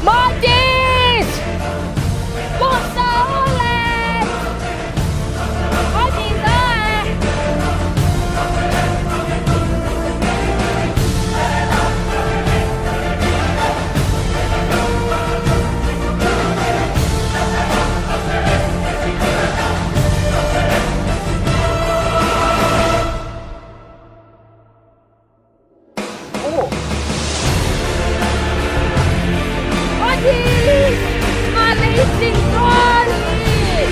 Martis! Tuossa olet! Martis! Martis! Mä leitsin goaliin!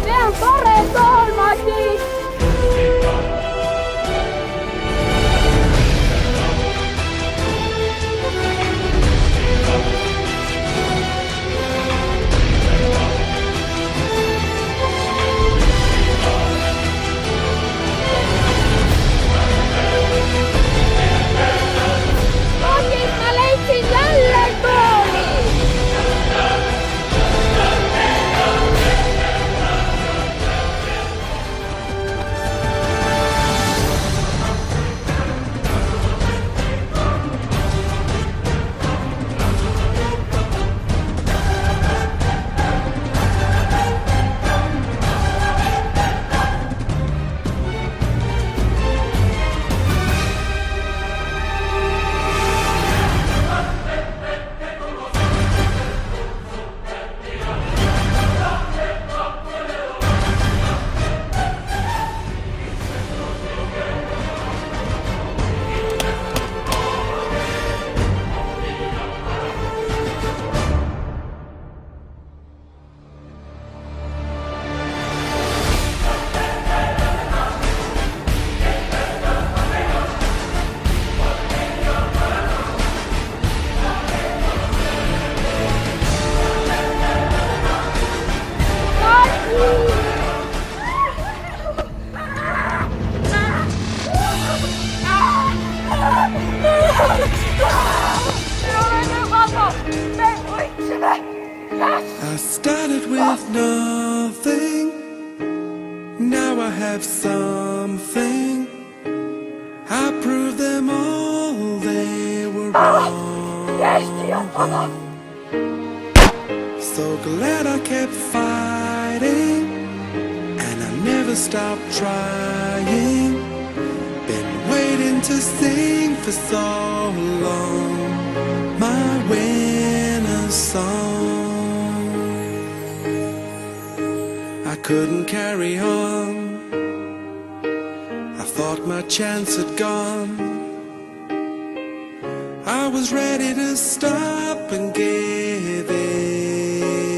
Se on parempi, Martis! Martis, mä leitsin jälleen goaliin! I started with nothing, now I have something. I proved them all they were wrong. So glad I kept fighting, and I never stopped trying. Been waiting to sing for so long, my winner song. I couldn't carry on, I thought my chance had gone. I was ready to stop and give in.